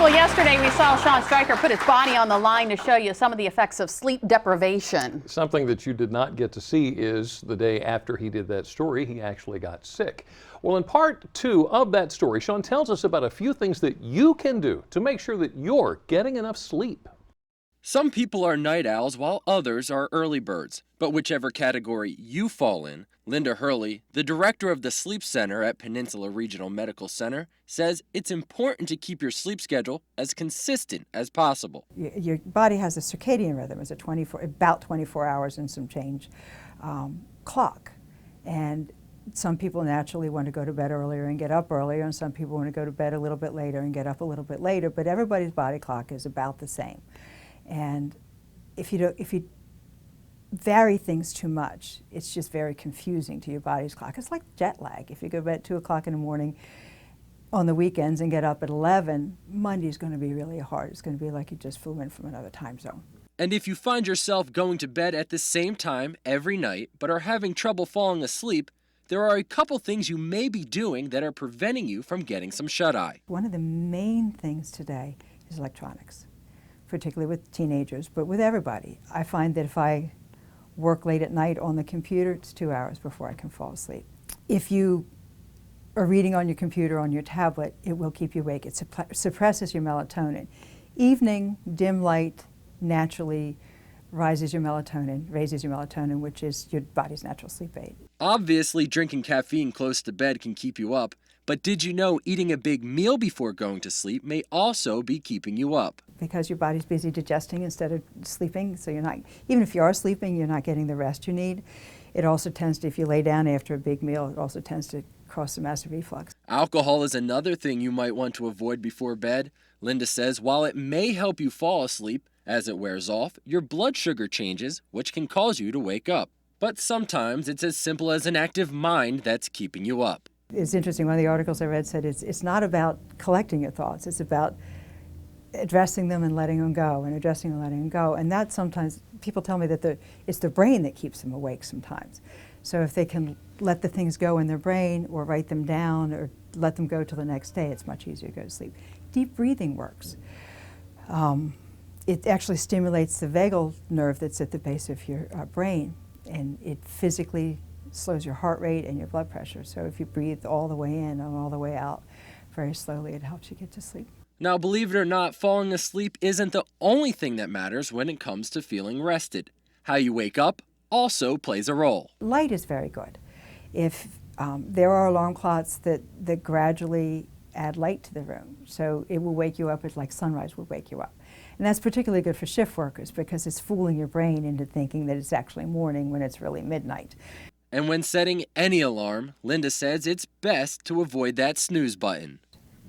Well, yesterday we saw Sean Stryker put his body on the line to show you some of the effects of sleep deprivation. Something that you did not get to see is the day after he did that story, he actually got sick. Well, in part 2 of that story, Sean tells us about a few things that you can do to make sure that you're getting enough sleep. Some people are night owls while others are early birds. But whichever category you fall in, Linda Hurley, the director of the Sleep Center at Peninsula Regional Medical Center, says it's important to keep your sleep schedule as consistent as possible. Your body has a circadian rhythm. It's about 24 hours and some change clock. And some people naturally want to go to bed earlier and get up earlier, and some people want to go to bed a little bit later and get up a little bit later, but everybody's body clock is about the same. And if you vary things too much, it's just very confusing to your body's clock. It's like jet lag. If you go to bed at 2 o'clock in the morning on the weekends and get up at 11, Monday's going to be really hard. It's going to be like you just flew in from another time zone. And if you find yourself going to bed at the same time every night but are having trouble falling asleep, there are a couple things you may be doing that are preventing you from getting some shut-eye. One of the main things today is electronics, particularly with teenagers, but with everybody. I find that if I work late at night on the computer, it's 2 hours before I can fall asleep. If you are reading on your computer, on your tablet, it will keep you awake. It suppresses your melatonin. Evening, dim light naturally raises your melatonin, which is your body's natural sleep aid. Obviously, drinking caffeine close to bed can keep you up, but did you know eating a big meal before going to sleep may also be keeping you up? Because your body's busy digesting instead of sleeping, so you're not, even if you are sleeping, you're not getting the rest you need. It also tends to, if you lay down after a big meal, it also tends to cause some acid reflux. Alcohol is another thing you might want to avoid before bed. Linda says while it may help you fall asleep, as it wears off, your blood sugar changes, which can cause you to wake up. But sometimes it's as simple as an active mind that's keeping you up. It's interesting, one of the articles I read said it's not about collecting your thoughts, it's about addressing them and letting them go, and addressing and letting them go. And that sometimes, people tell me that it's the brain that keeps them awake sometimes. So if they can let the things go in their brain, or write them down, or let them go till the next day, it's much easier to go to sleep. Deep breathing works. It actually stimulates the vagal nerve that's at the base of your brain, and it physically slows your heart rate and your blood pressure. So if you breathe all the way in and all the way out very slowly, it helps you get to sleep. Now, believe it or not, falling asleep isn't the only thing that matters when it comes to feeling rested. How you wake up also plays a role. Light is very good. If there are alarm clocks that gradually add light to the room, so it will wake you up, it's like sunrise would wake you up. And that's particularly good for shift workers because it's fooling your brain into thinking that it's actually morning when it's really midnight. And when setting any alarm, Linda says it's best to avoid that snooze button.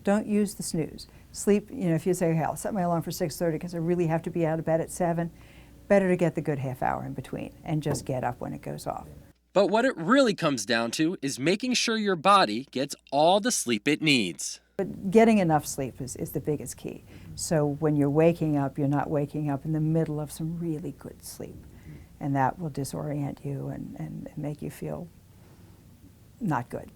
Don't use the snooze. Sleep, if you say, hey, I'll set my alarm for 6:30 because I really have to be out of bed at 7, better to get the good half hour in between and just get up when it goes off. But what it really comes down to is making sure your body gets all the sleep it needs. But getting enough sleep is the biggest key. So when you're waking up, you're not waking up in the middle of some really good sleep. And that will disorient you and make you feel not good.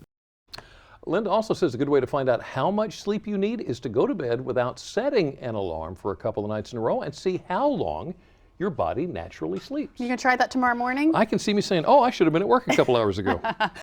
Linda also says a good way to find out how much sleep you need is to go to bed without setting an alarm for a couple of nights in a row and see how long your body naturally sleeps. You gonna try that tomorrow morning? I can see me saying, oh, I should have been at work a couple hours ago.